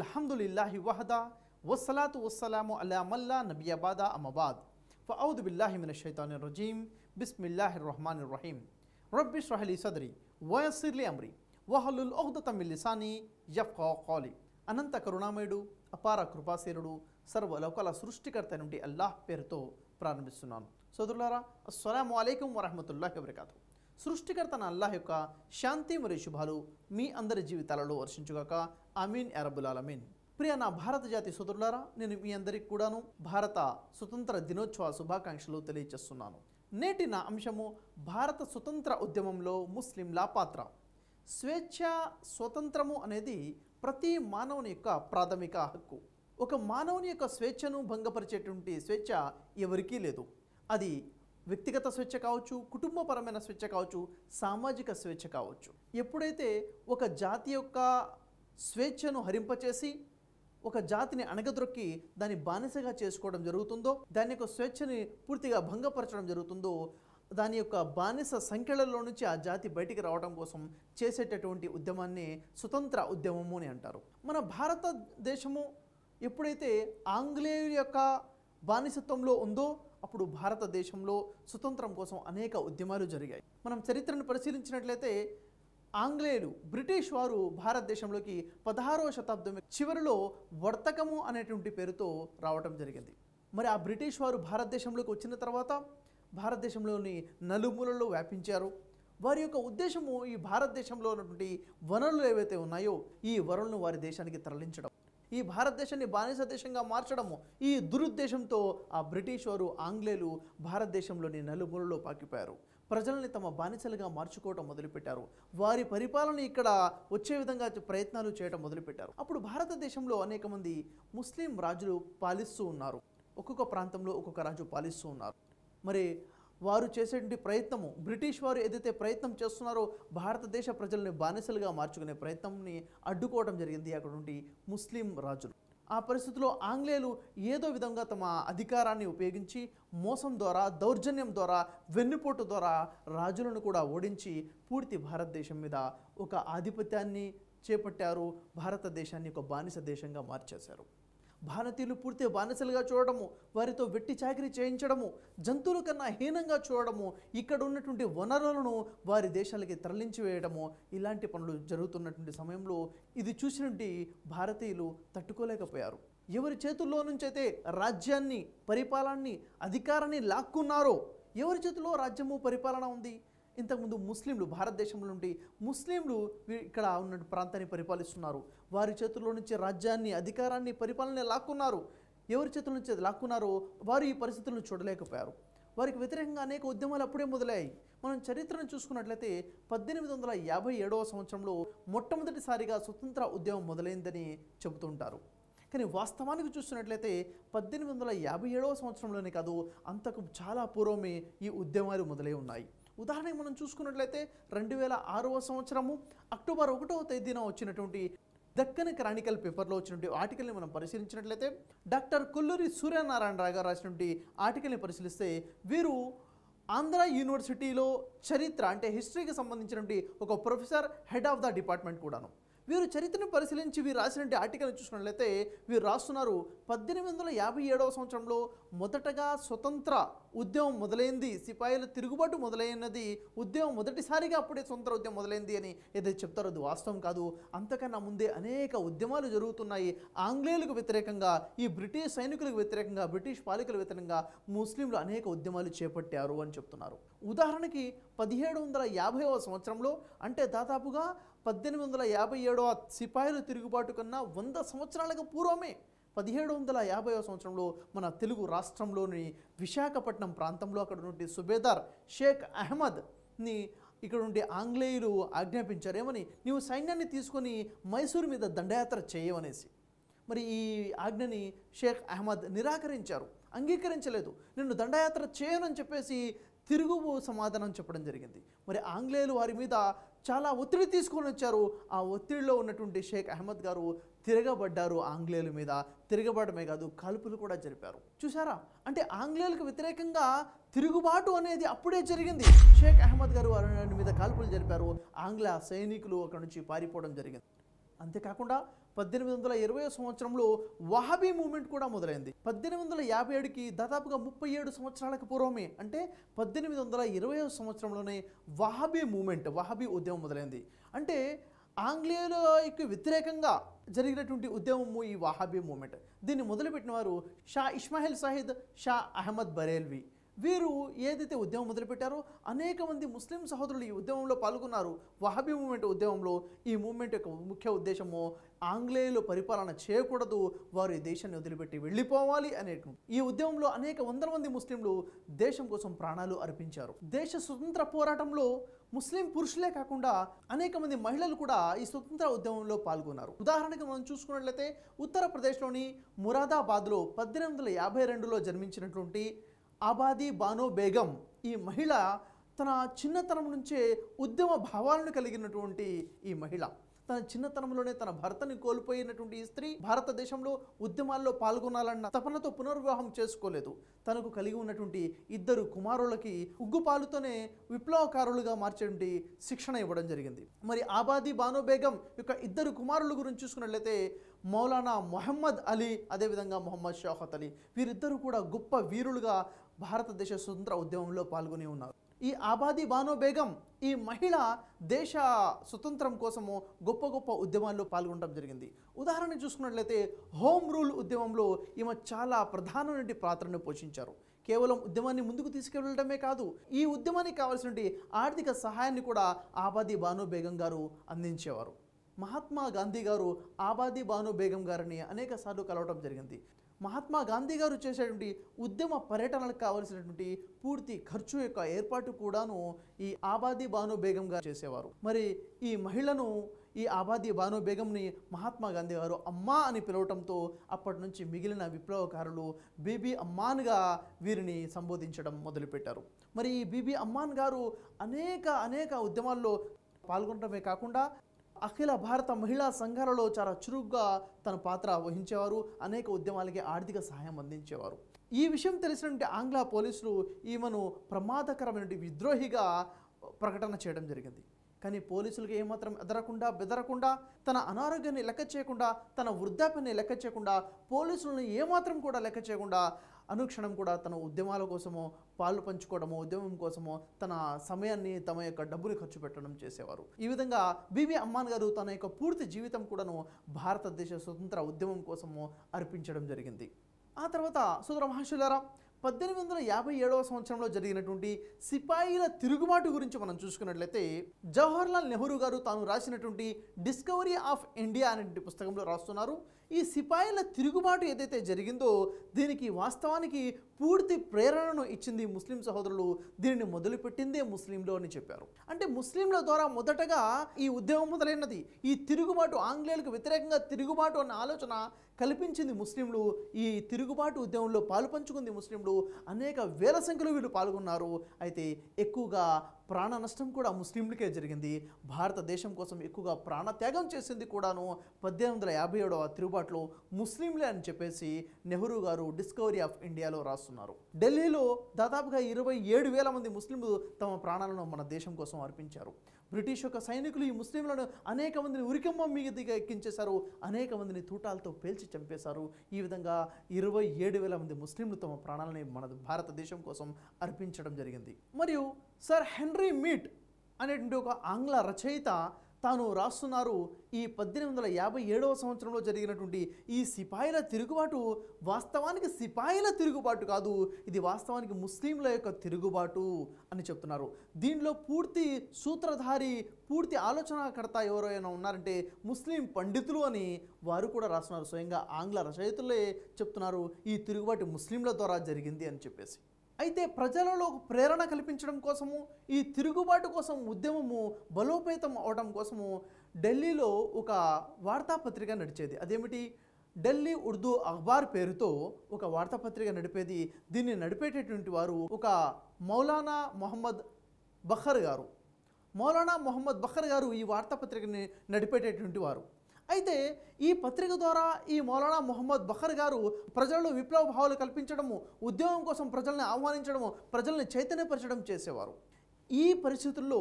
अल्हम्दुलिल्लाहि वहदा वस्सलातु वस्सलामु अला मल्ला नबिय्य बादा अम्मा बाद फ़अऊज़ु बिल्लाहि मिनश शैतानिर रजीम बिस्मिल्लाहिर रहमानिर रहीम रब्बि इश्रह ली सदरी वयस्सिर ली अम्री वहलुल उक़्दतम मिन लिसानी यफ़क़हू क़ौली। అనంత కరుణామయుడు అపార కృపాశీలుడు సర్వలోకాల సృష్టికర్త నుండి అల్లాహ్ పేరుతో ప్రారంభిస్తున్నాను. సోదరులారా, అస్సలాము అలైకుం వరహ్మతుల్లాహి వబరకాతుహు. సృష్టికర్తన అల్లాహ్ యొక్క శాంతి మరియు శుభాలు మీ అందరి జీవితాలలో వర్షించుగాక. ఆమీన్ యా రబ్బుల్ ఆలమీన్. ప్రియ నా భారత జాతి సోదరులారా, నేను మీ అందరికి కూడాను భారత స్వతంత్ర దినోత్సవ శుభాకాంక్షలు తెలియజేస్తున్నాను. నేటి నా అంశము భారత స్వతంత్ర ఉద్యమంలో ముస్లింల పాత్ర. స్వేచ్ఛ, స్వతంత్రము అనేది ప్రతి మానవుని యొక్క ప్రాథమిక హక్కు. ఒక మానవుని యొక్క స్వేచ్ఛను భంగపరిచేటువంటి స్వేచ్ఛ ఎవరికీ లేదు. అది వ్యక్తిగత స్వేచ్ఛ కావచ్చు, కుటుంబపరమైన స్వేచ్ఛ కావచ్చు, సామాజిక స్వేచ్ఛ కావచ్చు. ఎప్పుడైతే ఒక జాతి యొక్క స్వేచ్ఛను హరింపచేసి ఒక జాతిని అణగద్రొక్కి దాన్ని బానిసగా చేసుకోవడం జరుగుతుందో, దాని యొక్క స్వేచ్ఛని పూర్తిగా భంగపరచడం జరుగుతుందో, దాని యొక్క బానిస సంఖ్యలలో నుంచి ఆ జాతి బయటికి రావడం కోసం చేసేటటువంటి ఉద్యమాన్ని స్వతంత్ర ఉద్యమము అని అంటారు. మన భారతదేశము ఎప్పుడైతే ఆంగ్లేయుల యొక్క బానిసత్వంలో ఉందో అప్పుడు భారతదేశంలో స్వతంత్రం కోసం అనేక ఉద్యమాలు జరిగాయి. మనం చరిత్రను పరిశీలించినట్లయితే ఆంగ్లేయులు, బ్రిటిష్ వారు భారతదేశంలోకి 16వ శతాబ్దం చివరిలో వర్తకము అనేటువంటి పేరుతో రావటం జరిగింది. మరి ఆ బ్రిటిష్ వారు భారతదేశంలోకి వచ్చిన తర్వాత భారతదేశంలోని నలుమూలల్లో వ్యాపించారు. వారి యొక్క ఉద్దేశము ఈ భారతదేశంలో ఉన్నటువంటి వనరులు ఏవైతే ఉన్నాయో ఈ వనరులను వారి దేశానికి తరలించడం, ఈ భారతదేశాన్ని బానిస దేశంగా మార్చడము, ఈ దురుద్దేశంతో ఆ బ్రిటిష్ వారు, ఆంగ్లేయులు భారతదేశంలోని నలుమూలలో పాకిపోయారు. ప్రజల్ని తమ బానిసలుగా మార్చుకోవడం మొదలుపెట్టారు. వారి పరిపాలన ఇక్కడ వచ్చే విధంగా ప్రయత్నాలు చేయడం మొదలుపెట్టారు. అప్పుడు భారతదేశంలో అనేక మంది ముస్లిం రాజులు పాలిస్తూ ఉన్నారు. ఒక్కొక్క ప్రాంతంలో ఒక్కొక్క రాజు పాలిస్తూ ఉన్నారు. మరి వారు చేసేటువంటి ప్రయత్నము, బ్రిటిష్ వారు ఏదైతే ప్రయత్నం చేస్తున్నారో భారతదేశ ప్రజల్ని బానిసలుగా మార్చుకునే ప్రయత్నంని అడ్డుకోవడం జరిగింది అక్కడ నుండి ముస్లిం రాజులు. ఆ పరిస్థితిలో ఆంగ్లేయులు ఏదో విధంగా తమ అధికారాన్ని ఉపయోగించి మోసం ద్వారా, దౌర్జన్యం ద్వారా, వెన్నుపోటు ద్వారా రాజులను కూడా ఓడించి పూర్తి భారతదేశం మీద ఒక ఆధిపత్యాన్ని చేపట్టారు. భారతదేశాన్ని ఒక బానిస దేశంగా మార్చేశారు. భారతీయులు పూర్తిగా బానిసలుగా చూడడము, వారితో వెట్టి చాకిరీ చేయించడము, జంతువుల కన్నా హీనంగా చూడడము, ఇక్కడ ఉన్నటువంటి వనరులను వారి దేశాలకి తరలించి వేయడము, ఇలాంటి పనులు జరుగుతున్నటువంటి సమయంలో ఇది చూసినటువంటి భారతీయులు తట్టుకోలేకపోయారు. ఎవరి చేతుల్లో నుంచి అయితే రాజ్యాన్ని, పరిపాలనని, అధికారాన్ని లాక్కున్నారో, ఎవరి చేతిలో రాజ్యము, పరిపాలన ఉంది? ఇంతకుముందు ముస్లింలు, భారతదేశంలో నుండి ముస్లింలు ఇక్కడ ఉన్న ప్రాంతాన్ని పరిపాలిస్తున్నారు. వారి చేతుల్లో నుంచి రాజ్యాన్ని, అధికారాన్ని, పరిపాలన లాక్కున్నారు. ఎవరి చేతుల నుంచి అది లాక్కున్నారో వారు ఈ పరిస్థితులను చూడలేకపోయారు. వారికి వ్యతిరేకంగా అనేక ఉద్యమాలు అప్పుడే మొదలయ్యాయి. మనం చరిత్రను చూసుకున్నట్లయితే 1857వ సంవత్సరంలో మొట్టమొదటిసారిగా స్వతంత్ర ఉద్యమం మొదలైందని చెబుతుంటారు. కానీ వాస్తవానికి చూస్తున్నట్లయితే 1857వ సంవత్సరంలోనే కాదు, అంతకు చాలా పూర్వమే ఈ ఉద్యమాలు మొదలై ఉన్నాయి. ఉదాహరణకు మనం చూసుకున్నట్లయితే 2006వ సంవత్సరము అక్టోబర్ 1వ తేదీన వచ్చినటువంటి దక్కన్ క్రానికల్ పేపర్లో వచ్చినటువంటి ఆర్టికల్ని మనం పరిశీలించినట్లయితే డాక్టర్ కొల్లూరి సూర్యనారాయణరావు గారు రాసినటువంటి ఆర్టికల్ని పరిశీలిస్తే వీరు ఆంధ్ర యూనివర్సిటీలో చరిత్ర అంటే హిస్టరీకి సంబంధించినటువంటి ఒక professor, head of the department కూడాను. వీరు చరిత్రను పరిశీలించి వీరు రాసినటువంటి ఆర్టికల్ని చూసినట్లయితే వీరు రాస్తున్నారు 1857వ సంవత్సరంలో మొదటగా స్వతంత్ర ఉద్యమం మొదలైంది, సిపాయిల తిరుగుబాటు మొదలైనది, ఉద్యమం మొదటిసారిగా అప్పుడే స్వతంత్ర ఉద్యమం మొదలైంది అని ఏదైతే చెప్తారో అది వాస్తవం కాదు. అంతకన్నా ముందే అనేక ఉద్యమాలు జరుగుతున్నాయి. ఆంగ్లేయులకు వ్యతిరేకంగా, ఈ బ్రిటిష్ సైనికులకు వ్యతిరేకంగా, బ్రిటిష్ పాలకులకు వ్యతిరేకంగా ముస్లింలు అనేక ఉద్యమాలు చేపట్టారు అని చెప్తున్నారు. ఉదాహరణకి 1750వ సంవత్సరంలో అంటే దాదాపుగా 1857వ సిపాయిల తిరుగుబాటు కన్నా 100 సంవత్సరాలకు పూర్వమే 1750వ సంవత్సరంలో మన తెలుగు రాష్ట్రంలోని విశాఖపట్నం ప్రాంతంలో అక్కడ నుండి సుబేదార్ షేక్ అహ్మద్ని ఇక్కడ నుండి ఆంగ్లేయులు ఆజ్ఞాపించారు. ఏమని? నీవు సైన్యాన్ని తీసుకొని మైసూరు మీద దండయాత్ర చేయవనేసి. మరి ఈ ఆజ్ఞని షేక్ అహ్మద్ నిరాకరించారు, అంగీకరించలేదు. నిన్ను దండయాత్ర చేయనని చెప్పేసి తిరుగు సమాధానం చెప్పడం జరిగింది. మరి ఆంగ్లేయులు వారి మీద చాలా ఒత్తిడి తీసుకొని వచ్చారు. ఆ ఒత్తిడిలో ఉన్నటువంటి షేక్ అహ్మద్ గారు తిరగబడ్డారు ఆంగ్లేయుల మీద. తిరగబడమే కాదు, కాల్పులు కూడా జరిపారు. చూసారా? అంటే ఆంగ్లేయులకు వ్యతిరేకంగా తిరుగుబాటు అనేది అప్పుడే జరిగింది. షేక్ అహ్మద్ గారు వారి మీద కాల్పులు జరిపారు. ఆంగ్ల సైనికులు అక్కడ నుంచి పారిపోవడం జరిగింది. అంతేకాకుండా 1820 సంవత్సరంలో వహాబీ మూమెంట్ కూడా మొదలైంది. 1857కి దాదాపుగా 37 సంవత్సరాలకు పూర్వమే, అంటే 1820 సంవత్సరంలోనే వహాబీ ఉద్యమం మొదలైంది. అంటే ఆంగ్లేయులకు వ్యతిరేకంగా జరిగినటువంటి ఉద్యమము ఈ వహాబీ మూమెంట్. దీన్ని మొదలుపెట్టిన వారు షా ఇస్మాయిల్ సాహిద్, షా అహ్మద్ బరేల్వి. వీరు ఏదైతే ఉద్యమం మొదలుపెట్టారో అనేక మంది ముస్లిం సహోదరులు ఈ ఉద్యమంలో పాల్గొన్నారు. వహాబీ మూమెంట్ ఉద్యమంలో ఈ మూమెంట్ యొక్క ముఖ్య ఉద్దేశము ఆంగ్లేయులు పరిపాలన చేయకూడదు, వారు ఈ దేశాన్ని వదిలిపెట్టి వెళ్ళిపోవాలి అనే. ఈ ఉద్యమంలో అనేక వందల మంది ముస్లింలు దేశం కోసం ప్రాణాలు అర్పించారు. దేశ స్వతంత్ర పోరాటంలో ముస్లిం పురుషులే కాకుండా అనేక మంది మహిళలు కూడా ఈ స్వతంత్ర ఉద్యమంలో పాల్గొన్నారు. ఉదాహరణకు మనం చూసుకున్నట్లయితే ఉత్తరప్రదేశ్లోని మురాదాబాద్లో 1852లో జన్మించినటువంటి ఆబాదీ బానో బేగం ఈ మహిళ తన చిన్నతనం నుంచే ఉద్యమ భావాలను కలిగినటువంటి ఈ మహిళ. తన చిన్నతనంలోనే తన భర్తని కోల్పోయినటువంటి ఈ స్త్రీ భారతదేశంలో ఉద్యమాల్లో పాల్గొనాలన్న తపనతో పునర్వివాహం చేసుకోలేదు. తనకు కలిగి ఉన్నటువంటి 2 కుమారులకి ఉగ్గుపాలుతోనే విప్లవకారులుగా మార్చేటువంటి శిక్షణ ఇవ్వడం జరిగింది. మరి ఆబాదీ బానో బేగం యొక్క 2 కుమారుల గురించి చూసుకున్నట్లయితే మౌలానా మొహమ్మద్ అలీ, అదేవిధంగా మొహమ్మద్ షౌకత్ అలీ. వీరిద్దరూ కూడా గొప్ప వీరులుగా భారతదేశ స్వతంత్ర ఉద్యమంలో పాల్గొని ఉన్నారు. ఈ ఆబాదీ బానో బేగం ఈ మహిళ దేశ స్వతంత్రం కోసము గొప్ప గొప్ప ఉద్యమాల్లో పాల్గొనడం జరిగింది. ఉదాహరణ చూసుకున్నట్లయితే హోమ్ రూల్ ఉద్యమంలో ఈమె చాలా ప్రధానమైన పాత్రను పోషించారు. కేవలం ఉద్యమాన్ని ముందుకు తీసుకెళ్లడమే కాదు, ఈ ఉద్యమానికి కావాల్సిన ఆర్థిక సహాయాన్ని కూడా ఆబాదీ బానో బేగం గారు అందించేవారు. మహాత్మా గాంధీ గారు ఆబాదీ బానో బేగం గారిని అనేక సార్లు కలవడం జరిగింది. మహాత్మా గాంధీ గారు చేసేటువంటి ఉద్యమ పర్యటనలకు కావలసినటువంటి పూర్తి ఖర్చు యొక్క ఏర్పాటు కూడాను ఈ ఆబాదీ బానో బేగం గారు చేసేవారు. మరి ఈ మహిళను, ఈ ఆబాదీ బానో బేగంని మహాత్మా గాంధీ గారు అమ్మా అని పిలవటంతో అప్పటి నుంచి మిగిలిన విప్లవకారులు బీబీ అమ్మాన్గా వీరిని సంబోధించడం మొదలుపెట్టారు. మరి ఈ బీబీ అమ్మాన్ గారు అనేక ఉద్యమాల్లో పాల్గొనడమే కాకుండా అఖిల భారత మహిళా సంఘాలలో చాలా చురుగ్గా తన పాత్ర వహించేవారు. అనేక ఉద్యమాలకి ఆర్థిక సహాయం అందించేవారు. ఈ విషయం తెలిసినటువంటి ఆంగ్ల పోలీసులు ఈమెను ప్రమాదకరమైన విద్రోహిగా ప్రకటన చేయడం జరిగింది. కానీ పోలీసులకు ఏమాత్రం బెదరకుండా తన అనారోగ్యాన్ని లెక్క చేయకుండా, తన వృద్ధాప్యాన్ని లెక్క చేయకుండా, పోలీసులను ఏమాత్రం కూడా లెక్క చేయకుండా అనుక్షణం కూడా తన ఉద్యమాల కోసమో పాలు పంచుకోవడమో, ఉద్యమం కోసమో తన సమయాన్ని, తమ యొక్క డబ్బుని ఖర్చు పెట్టడం చేసేవారు. ఈ విధంగా బీబీ అమ్మాన్ గారు తన యొక్క పూర్తి జీవితం కూడాను భారతదేశ స్వతంత్ర ఉద్యమం కోసము అర్పించడం జరిగింది. ఆ తర్వాత సోదర మహాశయులారా, 1857వ సంవత్సరంలో జరిగినటువంటి సిపాయిల తిరుగుబాటు గురించి మనం చూసుకున్నట్లయితే జవహర్లాల్ నెహ్రూ గారు తాను రాసినటువంటి డిస్కవరీ ఆఫ్ ఇండియా అనే పుస్తకంలో రాస్తున్నారు. ఈ సిపాయిల తిరుగుబాటు ఏదైతే జరిగిందో దీనికి వాస్తవానికి పూర్తి ప్రేరణను ఇచ్చింది ముస్లిం సహోదరులు. దీనిని మొదలుపెట్టిందే ముస్లింలు అని చెప్పారు. అంటే ముస్లింల ద్వారా మొదటగా ఈ ఉద్యమం మొదలైనది. ఈ తిరుగుబాటు, ఆంగ్లేయులకు వ్యతిరేకంగా తిరుగుబాటు అన్న ఆలోచన కల్పించింది ముస్లింలు. ఈ తిరుగుబాటు ఉద్యమంలో పాలుపంచుకుంది ముస్లింలు. అనేక వేల సంఖ్యలో వీళ్ళు పాల్గొన్నారు. అయితే ఎక్కువగా ప్రాణ నష్టం కూడా ముస్లింలకే జరిగింది. భారతదేశం కోసం ఎక్కువగా ప్రాణత్యాగం చేసింది కూడాను 1857వ తిరుగుబాటులో ముస్లింలే అని చెప్పేసి నెహ్రూ గారు డిస్కవరీ ఆఫ్ ఇండియాలో రాస్తున్నారు. ఢిల్లీలో దాదాపుగా 27,000 మంది ముస్లింలు తమ ప్రాణాలను మన దేశం కోసం అర్పించారు. బ్రిటిష్ యొక్క సైనికులు ఈ ముస్లింలను అనేక మందిని ఉరికమ్మ మీదగా ఎక్కించేశారు. అనేక మందిని తూటాలతో పేల్చి చంపేశారు. ఈ విధంగా 27,000 మంది ముస్లింలు తమ ప్రాణాలని మన భారతదేశం కోసం అర్పించడం జరిగింది. మరియు సర్ హెన్రీ మీట్ అనేటువంటి ఒక ఆంగ్ల రచయిత తాను రాస్తున్నారు, ఈ 1857వ సంవత్సరంలో జరిగినటువంటి ఈ సిపాయిల తిరుగుబాటు వాస్తవానికి సిపాయిల తిరుగుబాటు కాదు, ఇది వాస్తవానికి ముస్లింల యొక్క తిరుగుబాటు అని చెప్తున్నారు. దీనిలో పూర్తి సూత్రధారి, పూర్తి ఆలోచనకర్త ఎవరైనా ఉన్నారంటే ముస్లిం పండితులు అని వారు కూడా రాస్తున్నారు. స్వయంగా ఆంగ్ల రచయితలే చెప్తున్నారు ఈ తిరుగుబాటు ముస్లింల ద్వారా జరిగింది అని చెప్పేసి. అయితే ప్రజలలో ప్రేరణ కల్పించడం కోసము, ఈ తిరుగుబాటు కోసం ఉద్యమము బలోపేతం అవడం కోసము ఢిల్లీలో ఒక వార్తాపత్రిక నడిచేది. అదేమిటి? ఢిల్లీ ఉర్దూ అఖ్బార్ పేరుతో ఒక వార్తాపత్రిక నడిపేది. దీన్ని నడిపేటటువంటి వారు ఒక మౌలానా మొహమ్మద్ బఖర్ గారు. మౌలానా మొహమ్మద్ బఖర్ గారు ఈ వార్తాపత్రికని నడిపేటటువంటి వారు. అయితే ఈ పత్రిక ద్వారా ఈ మౌలానా మొహమ్మద్ బఖర్ గారు ప్రజల్లో విప్లవ భావాలు కల్పించడము, ఉద్యమం కోసం ప్రజల్ని ఆహ్వానించడము, ప్రజల్ని చైతన్యపరచడం చేసేవారు. ఈ పరిస్థితుల్లో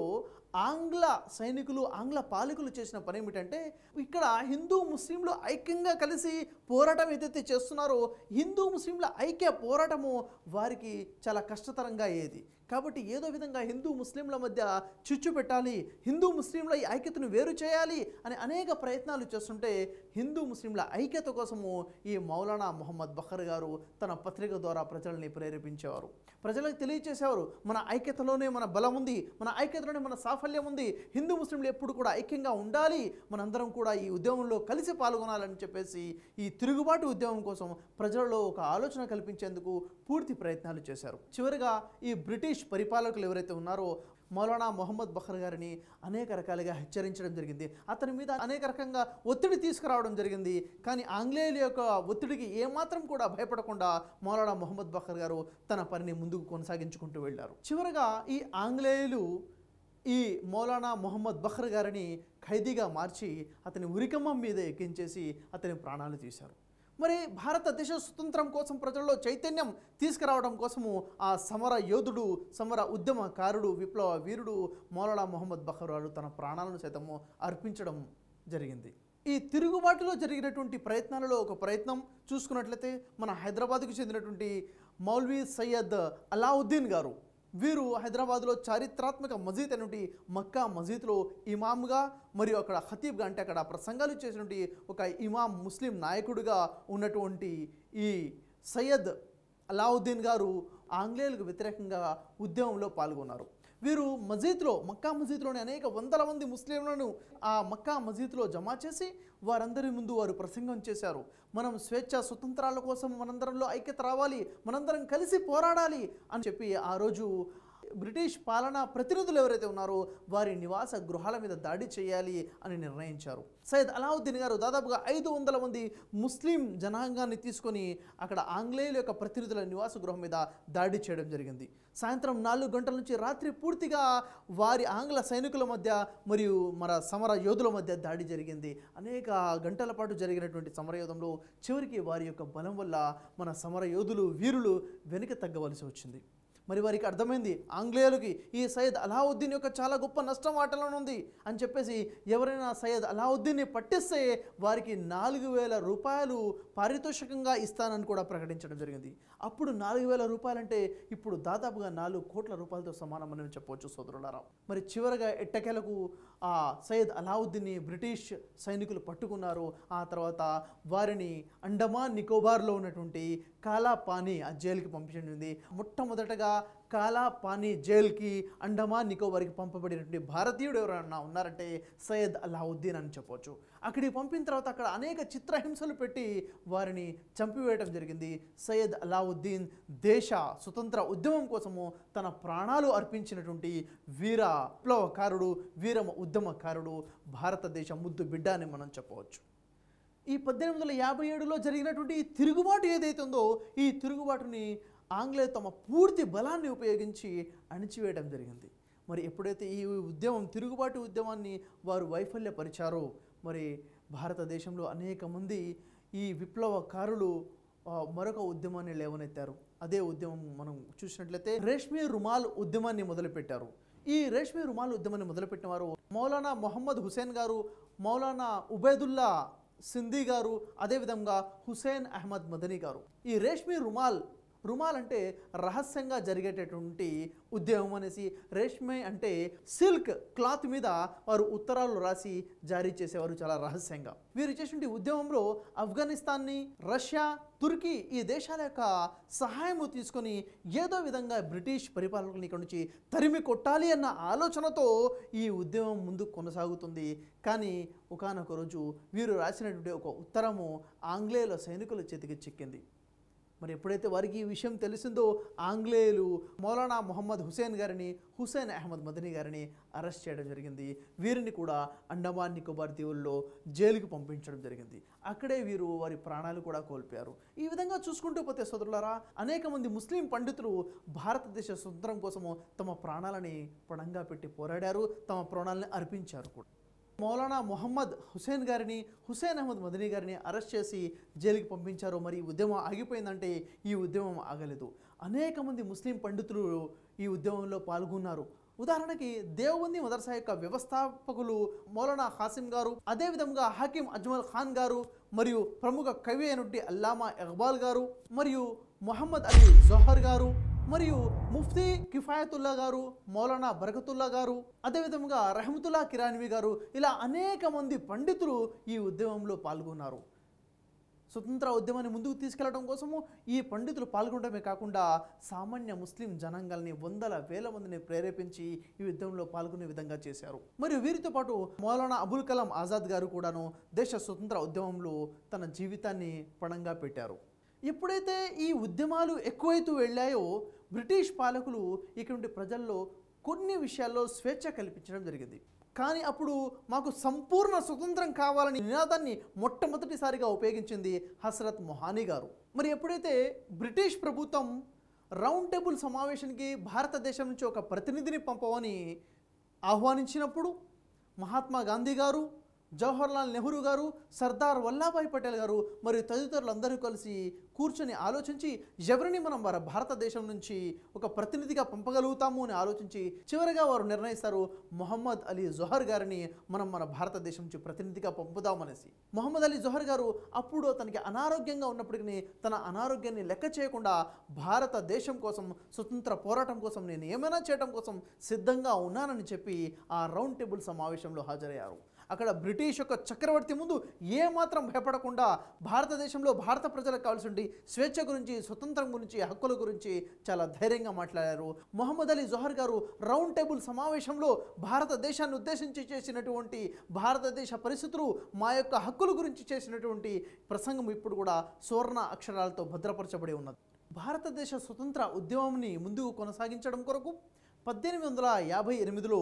ఆంగ్ల సైనికులు, ఆంగ్ల పాలకులు చేసిన పని ఏమిటంటే, ఇక్కడ హిందూ ముస్లింలు ఐక్యంగా కలిసి పోరాటం ఏదైతే చేస్తున్నారో, హిందూ ముస్లింల ఐక్య పోరాటము వారికి చాలా కష్టతరంగా అయ్యేది. కాబట్టి ఏదో విధంగా హిందూ ముస్లింల మధ్య చిచ్చు పెట్టాలి, హిందూ ముస్లింల ఈ ఐక్యతను వేరు చేయాలి అని అనేక ప్రయత్నాలు చేస్తుంటే, హిందూ ముస్లింల ఐక్యత కోసము ఈ మౌలానా మొహమ్మద్ బఖర్ గారు తన పత్రిక ద్వారా ప్రజల్ని ప్రేరేపించేవారు. ప్రజలకు తెలియచేసేవారు, మన ఐక్యతలోనే మన బలం ఉంది, మన ఐక్యతలోనే మన సాఫల్యం ఉంది, హిందూ ముస్లింలు ఎప్పుడు కూడా ఐక్యంగా ఉండాలి, మనందరం కూడా ఈ ఉద్యమంలో కలిసి పాల్గొనాలని చెప్పేసి ఈ తిరుగుబాటు ఉద్యమం కోసం ప్రజలలో ఒక ఆలోచన కల్పించేందుకు పూర్తి ప్రయత్నాలు చేశారు. చివరిగా ఈ బ్రిటిష్ పరిపాలకులు ఎవరైతే ఉన్నారో మౌలానా మొహమ్మద్ బఖర్ గారిని అనేక రకాలుగా హెచ్చరించడం జరిగింది, అతని మీద అనేక రకంగా ఒత్తిడి తీసుకురావడం జరిగింది. కానీ ఆంగ్లేయుల యొక్క ఒత్తిడికి ఏమాత్రం కూడా భయపడకుండా మౌలానా మొహమ్మద్ బఖర్ గారు తన పనిని ముందుకు కొనసాగించుకుంటూ వెళ్ళారు. చివరగా ఈ ఆంగ్లేయులు ఈ మౌలానా మొహమ్మద్ బఖర్ గారిని ఖైదీగా మార్చి అతని ఉరికమ్మం మీద ఎక్కించేసి అతని ప్రాణాలు తీశారు. మరి భారతదేశ స్వతంత్రం కోసం ప్రజల్లో చైతన్యం తీసుకురావడం కోసము ఆ సమర యోధుడు, సమర ఉద్యమకారుడు, విప్లవ వీరుడు మౌలానా మొహమ్మద్ బఖర్ గారు తన ప్రాణాలను సైతము అర్పించడం జరిగింది. ఈ తిరుగుబాటులో జరిగినటువంటి ప్రయత్నాలలో ఒక ప్రయత్నం చూసుకున్నట్లయితే మన హైదరాబాద్కు చెందినటువంటి మౌల్వీ సయ్యద్ అలావుద్దీన్ గారు, వీరు హైదరాబాద్లో చారిత్రాత్మక మసీద్ అనేటువంటి మక్కా మసీద్లో ఇమామ్గా మరియు అక్కడ ఖతీబ్గా అంటే అక్కడ ప్రసంగాలు చేసినటువంటి ఒక ఇమాం ముస్లిం నాయకుడిగా ఉన్నటువంటి ఈ సయ్యద్ అలావుద్దీన్ గారు ఆంగ్లేయులకు వ్యతిరేకంగా ఉద్యమంలో పాల్గొన్నారు. వీరు మసీద్లో, మక్కా మసీద్లోని అనేక వందల మంది ముస్లింలను ఆ మక్కా మసీద్లో జమా చేసి వారందరి ముందు వారు ప్రసంగం చేశారు. మనం స్వేచ్ఛ స్వతంత్రాల కోసం మనందరంలో ఐక్యత రావాలి, మనందరం కలిసి పోరాడాలి అని చెప్పి ఆ రోజు బ్రిటిష్ పాలనా ప్రతినిధులు ఎవరైతే ఉన్నారో వారి నివాస గృహాల మీద దాడి చేయాలి అని నిర్ణయించారు. సయ్యద్ అలావుద్దీన్ గారు దాదాపుగా 500 మంది ముస్లిం జనాంగాన్ని తీసుకొని అక్కడ ఆంగ్లేయుల యొక్క ప్రతినిధుల నివాస గృహం మీద దాడి చేయడం జరిగింది. సాయంత్రం 4 గంటల నుంచి రాత్రి పూర్తిగా వారి ఆంగ్ల సైనికుల మధ్య మరియు మన సమర యోధుల మధ్య దాడి జరిగింది. అనేక గంటల పాటు జరిగినటువంటి సమరయోధంలో చివరికి వారి యొక్క బలం వల్ల మన సమర యోధులు, వీరులు వెనుక తగ్గవలసి వచ్చింది. మరి వారికి అర్థమైంది, ఆంగ్లేయులకి ఈ సయ్యద్ అలావుద్దీన్ యొక్క చాలా గొప్ప నష్టం వాటిలోనే ఉంది అని చెప్పేసి ఎవరైనా సయ్యద్ అలావుద్దీన్ని పట్టిస్తే వారికి 4000 రూపాయలు పారితోషికంగా ఇస్తానని కూడా ప్రకటించడం జరిగింది. అప్పుడు 4000 రూపాయలంటే ఇప్పుడు దాదాపుగా 4 కోట్ల రూపాయలతో సమానమని చెప్పవచ్చు సోదరులారా. మరి చివరగా ఎట్టకేలకు ఆ సయ్యద్ అలావుద్దీన్ని బ్రిటిష్ సైనికులు పట్టుకున్నారు. ఆ తర్వాత వారిని అండమాన్ నికోబార్లో ఉన్నటువంటి కాలాపానీ ఆ జైలుకి పంపించింది. మొట్టమొదటగా కాలాపానీ జైలుకి అండమాన్ నికోబార్కి పంపబడినటువంటి భారతీయుడు ఎవరైనా ఉన్నారంటే సయ్యద్ అలావుద్దీన్ అని చెప్పవచ్చు. అక్కడికి పంపిన తర్వాత అక్కడ అనేక చిత్రహింసలు పెట్టి వారిని చంపివేయడం జరిగింది. సయ్యద్ అలావుద్దీన్ దేశ స్వతంత్ర ఉద్యమం కోసము తన ప్రాణాలు అర్పించినటువంటి వీర విప్లవకారుడు, వీర ఉద్యమకారుడు, భారతదేశ ముద్దు బిడ్డ అని మనం చెప్పవచ్చు. ఈ 1857లో జరిగినటువంటి ఈ తిరుగుబాటు ఏదైతే ఉందో ఈ తిరుగుబాటుని ఆంగ్లేయులు తమ పూర్తి బలాన్ని ఉపయోగించి అణిచివేయడం జరిగింది. మరి ఎప్పుడైతే ఈ ఉద్యమం, తిరుగుబాటు ఉద్యమాన్ని వారు వైఫల్యపరిచారో మరి భారతదేశంలో అనేక మంది ఈ విప్లవకారులు మరొక ఉద్యమాన్ని లేవనెత్తారు. అదే ఉద్యమం మనం చూసినట్లయితే రేష్మీ రుమాల్ ఉద్యమాన్ని మొదలుపెట్టారు. ఈ రేష్మీ రుమాల్ ఉద్యమాన్ని మొదలుపెట్టిన వారు మౌలానా మొహమ్మద్ హుసేన్ గారు, మౌలానా ఉబైదుల్లా సింధీ గారు, అదేవిధంగా హుసేన్ అహ్మద్ మదనీ గారు. ఈ రేష్మీ రుమాల్ అంటే రహస్యంగా జరిగేటటువంటి ఉద్యమం అనేసి, రేష్మే అంటే సిల్క్ క్లాత్ మీద వారు ఉత్తరాలు రాసి జారీ చేసేవారు చాలా రహస్యంగా. వీరు చేసిన ఉద్యమంలో ఆఫ్ఘనిస్తాన్ని, రష్యా, తుర్కీ ఈ దేశాల యొక్క సహాయము తీసుకొని ఏదో విధంగా బ్రిటిష్ పరిపాలకులను ఇక్కడ నుంచి తరిమి కొట్టాలి అన్న ఆలోచనతో ఈ ఉద్యమం ముందుకు కొనసాగుతుంది. కానీ ఒకానొక రోజు వీరు రాసినటువంటి ఒక ఉత్తరము ఆంగ్లేయుల సైనికుల చేతికి చిక్కింది. మరి ఎప్పుడైతే వారికి ఈ విషయం తెలిసిందో ఆంగ్లేయులు మౌలానా మొహమ్మద్ హుసేన్ గారిని, హుసేన్ అహ్మద్ మదనీ గారిని అరెస్ట్ చేయడం జరిగింది. వీరిని కూడా అండమాన్ నికోబార్ దీవుల్లో జైలుకి పంపించడం జరిగింది. అక్కడే వీరు వారి ప్రాణాలు కూడా కోల్పోయారు. ఈ విధంగా చూసుకుంటూ పోతే సోదరులారా, అనేక మంది ముస్లిం పండితులు భారతదేశ స్వతంత్రం కోసము తమ ప్రాణాలని పణంగా పెట్టి పోరాడారు, తమ ప్రాణాలని అర్పించారు కూడా. మౌలానా మొహమ్మద్ హుసేన్ గారిని, హుసేన్ అహ్మద్ మదనీ గారిని అరెస్ట్ చేసి జైలుకి పంపించారు. మరి ఈ ఉద్యమం ఆగిపోయిందంటే ఈ ఉద్యమం ఆగలేదు. అనేక మంది ముస్లిం పండితులు ఈ ఉద్యమంలో పాల్గొన్నారు. ఉదాహరణకి దేవబంది మదర్సా యొక్క వ్యవస్థాపకులు మౌలానా ఖాసిం గారు, అదేవిధంగా హకీం అజ్మల్ ఖాన్ గారు, మరియు ప్రముఖ కవి అయినటువంటి అల్లామా ఇక్బాల్ గారు, మరియు మొహమ్మద్ అలీ జోహర్ గారు, మరియు ముఫ్తీ కిఫాయతుల్లా గారు, మౌలానా బరకతుల్లా గారు, అదేవిధంగా రహమతుల్లా కిరాన్వి గారు, ఇలా అనేక మంది పండితులు ఈ ఉద్యమంలో పాల్గొన్నారు. స్వతంత్ర ఉద్యమాన్ని ముందుకు తీసుకెళ్లడం కోసము ఈ పండితులు పాల్గొనడమే కాకుండా సామాన్య ముస్లిం జనాంగాల్ని వందల వేల మందిని ప్రేరేపించి ఈ యుద్ధంలో పాల్గొనే విధంగా చేశారు. మరియు వీరితో పాటు మౌలానా అబుల్ కలాం ఆజాద్ గారు కూడాను దేశ స్వతంత్ర ఉద్యమంలో తన జీవితాన్ని పణంగా పెట్టారు. ఎప్పుడైతే ఈ ఉద్యమాలు ఎక్కువైతూ వెళ్ళాయో బ్రిటిష్ పాలకులు ఇటువంటి ప్రజల్లో కొన్ని విషయాల్లో స్వేచ్ఛ కల్పించడం జరిగింది. కానీ అప్పుడు మాకు సంపూర్ణ స్వతంత్రం కావాలని నినాదాన్ని మొట్టమొదటిసారిగా ఉపయోగించింది హస్రత్ మొహానీ గారు. మరి ఎప్పుడైతే బ్రిటిష్ ప్రభుత్వం రౌండ్ టేబుల్ సమావేశానికి భారతదేశం నుంచి ఒక ప్రతినిధిని పంపమని ఆహ్వానించినప్పుడు మహాత్మా గాంధీ గారు, జవహర్లాల్ నెహ్రూ గారు, సర్దార్ వల్లభాయ్ పటేల్ గారు మరియు తదితరులందరూ కలిసి కూర్చొని ఆలోచించి ఎవరిని మనం భారతదేశం నుంచి ఒక ప్రతినిధిగా పంపగలుగుతాము అని ఆలోచించి చివరిగా వారు నిర్ణయిస్తారు మొహమ్మద్ అలీ జోహర్ గారిని మనం మన భారతదేశం నుంచి ప్రతినిధిగా పంపుదామనేసి. మొహమ్మద్ అలీ జోహర్ గారు అప్పుడు తనకి అనారోగ్యంగా ఉన్నప్పటికీ తన అనారోగ్యాన్ని లెక్క చేయకుండా భారతదేశం కోసం, స్వతంత్ర పోరాటం కోసం నేను ఏమైనా చేయడం కోసం సిద్ధంగా ఉన్నానని చెప్పి ఆ రౌండ్ టేబుల్ సమావేశంలో హాజరయ్యారు. అక్కడ బ్రిటిష్ యొక్క చక్రవర్తి ముందు ఏమాత్రం భయపడకుండా భారతదేశంలో భారత ప్రజలకు కావాల్సిన స్వేచ్ఛ గురించి, స్వతంత్రం గురించి, హక్కుల గురించి చాలా ధైర్యంగా మాట్లాడారు. మొహమ్మద్ అలీ జోహర్ గారు రౌండ్ టేబుల్ సమావేశంలో భారతదేశాన్ని ఉద్దేశించి చేసినటువంటి భారతదేశ పరిస్థితులు, మా యొక్క హక్కుల గురించి చేసినటువంటి ప్రసంగం ఇప్పుడు కూడా సువర్ణ అక్షరాలతో భద్రపరచబడి ఉన్నది. భారతదేశ స్వతంత్ర ఉద్యమాన్ని ముందుకు కొనసాగించడం కొరకు 1858లో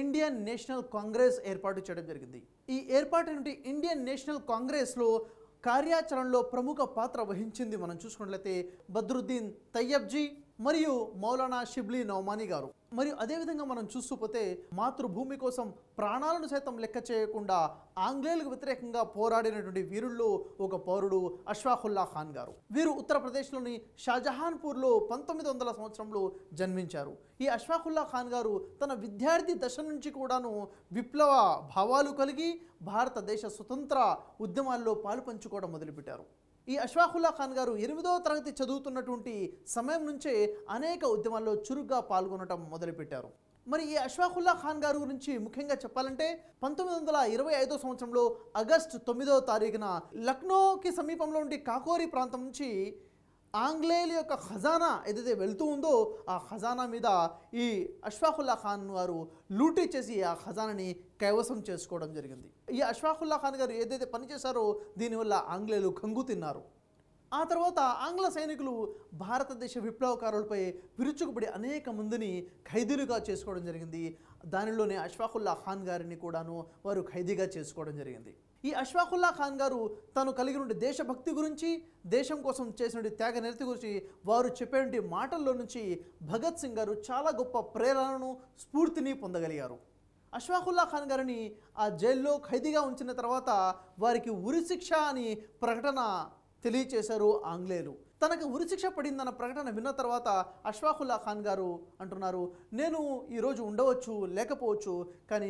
ఇండియన్ నేషనల్ కాంగ్రెస్ ఏర్పాటు చేయడం జరిగింది. ఈ ఏర్పాటు నుండి ఇండియన్ నేషనల్ కాంగ్రెస్లో కార్యాచరణలో ప్రముఖ పాత్ర వహించింది మనం చూసుకున్నట్లయితే బద్రుద్దీన్ తయ్యబ్జీ మరియు మౌలానా షిబ్లీ నౌమానీ గారు. మరియు అదేవిధంగా మనం చూస్తూ పోతే మాతృభూమి కోసం ప్రాణాలను సైతం లెక్క చేయకుండా ఆంగ్లేయులకు వ్యతిరేకంగా పోరాడినటువంటి వీరుల్లో ఒక పౌరుడు అష్ఫాకుల్లా ఖాన్ గారు. వీరు ఉత్తరప్రదేశ్లోని షాజహాన్పూర్లో 1900 సంవత్సరంలో జన్మించారు. ఈ అష్ఫాకుల్లా ఖాన్ గారు తన విద్యార్థి దశ నుంచి కూడాను విప్లవ భావాలు కలిగి భారతదేశ స్వతంత్ర ఉద్యమాల్లో పాలు పంచుకోవడం మొదలుపెట్టారు. ఈ అష్ఫాకుల్లా ఖాన్ గారు 8వ తరగతి చదువుతున్నటువంటి సమయం నుంచే అనేక ఉద్యమాల్లో చురుగ్గా పాల్గొనడం మొదలుపెట్టారు. మరి ఈ అష్ఫాకుల్లా ఖాన్ గారు గురించి ముఖ్యంగా చెప్పాలంటే 1925 సంవత్సరంలో ఆగస్టు 9వ తారీఖున లక్నోకి సమీపంలో ఉండి కాకోరి ప్రాంతం నుంచి ఆంగ్లేయుల యొక్క ఖజానా ఏదైతే వెళ్తూ ఉందో ఆ ఖజానా మీద ఈ అష్ఫాకుల్లా ఖాన్ గారు లూటీ చేసి ఆ ఖజానాని కైవసం చేసుకోవడం జరిగింది. ఈ అష్ఫాకుల్లా ఖాన్ గారు ఏదైతే పనిచేశారో దీనివల్ల ఆంగ్లేయులు కంగు తిన్నారు. ఆ తర్వాత ఆంగ్ల సైనికులు భారతదేశ విప్లవకారులపై విరుచుకుపడి అనేక మందిని ఖైదీలుగా చేసుకోవడం జరిగింది. దానిలోనే అష్ఫాకుల్లా ఖాన్ గారిని కూడాను వారు ఖైదీగా చేసుకోవడం జరిగింది. ఈ అష్ఫాకుల్లా ఖాన్ గారు తను కలిగిన దేశభక్తి గురించి, దేశం కోసం చేసిన త్యాగ నిరతి గురించి వారు చెప్పేటువంటి మాటల్లో నుంచి భగత్ సింగ్ గారు చాలా గొప్ప ప్రేరణను, స్ఫూర్తిని పొందగలిగారు. అష్ఫాకుల్లా ఖాన్ గారిని ఆ జైల్లో ఖైదీగా ఉంచిన తర్వాత వారికి ఉరిశిక్ష అని ప్రకటన తెలియచేశారు ఆంగ్లేయులు. తనకు ఉరిశిక్ష పడిందన్న ప్రకటన విన్న తర్వాత అష్ఫాకుల్లా ఖాన్ గారు అంటున్నారు, నేను ఈరోజు ఉండవచ్చు లేకపోవచ్చు, కానీ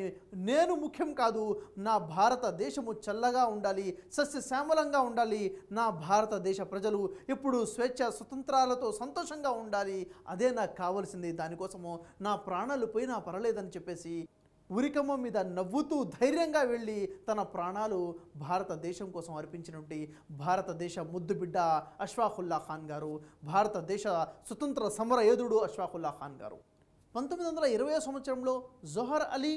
నేను ముఖ్యం కాదు, నా భారతదేశము చల్లగా ఉండాలి, సస్యశ్యామలంగా ఉండాలి, నా భారతదేశ ప్రజలు ఎప్పుడు స్వేచ్ఛ స్వతంత్రాలతో సంతోషంగా ఉండాలి, అదే నాకు కావాల్సింది, దానికోసము నా ప్రాణాలు పోయినా పర్లేదని చెప్పేసి ఉరికమ్మ మీద నవ్వుతూ ధైర్యంగా వెళ్ళి తన ప్రాణాలు భారతదేశం కోసం అర్పించినటువంటి భారతదేశ ముద్దుబిడ్డ అష్ఫాకుల్లా ఖాన్ గారు, భారతదేశ స్వతంత్ర సమర యోధుడు అష్ఫాకుల్లా ఖాన్ గారు. 1920 సంవత్సరంలో జోహర్ అలీ,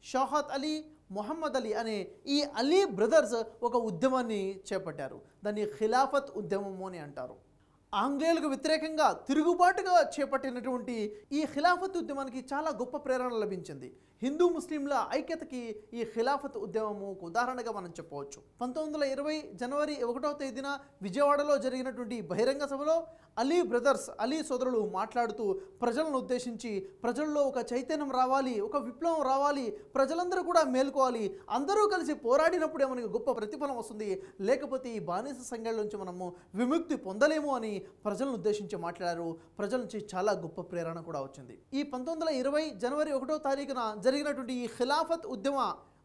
షౌకత్ అలీ, మొహమ్మద్ అలీ అనే ఈ అలీ బ్రదర్స్ ఒక ఉద్యమాన్ని చేపట్టారు. దాన్ని ఖిలాఫత్ ఉద్యమము అని అంటారు. ఆంగ్లేయులకు వ్యతిరేకంగా తిరుగుబాటుగా చేపట్టినటువంటి ఈ ఖిలాఫత్ ఉద్యమానికి చాలా గొప్ప ప్రేరణ లభించింది. హిందూ ముస్లింల ఐక్యతకి ఈ ఖిలాఫత్ ఉద్యమము ఉదాహరణగా మనం చెప్పవచ్చు. 1920 జనవరి 1వ తేదీన విజయవాడలో జరిగినటువంటి బహిరంగ సభలో అలీ బ్రదర్స్, అలీ సోదరులు మాట్లాడుతూ ప్రజలను ఉద్దేశించి ప్రజల్లో ఒక చైతన్యం రావాలి, ఒక విప్లవం రావాలి, ప్రజలందరూ కూడా మేల్కోవాలి, అందరూ కలిసి పోరాడినప్పుడే మనకు గొప్ప ప్రతిఫలం వస్తుంది, లేకపోతే ఈ బానిస సంఘాల నుంచి మనము విముక్తి పొందలేము అని ప్రజలను ఉద్దేశించి మాట్లాడారు. ప్రజల నుంచి చాలా గొప్ప ప్రేరణ కూడా వచ్చింది. ఈ 1920 జనవరి 1వ తారీఖున జరిగినటువంటి ఈ ఖిలాఫత్ ఉద్యమ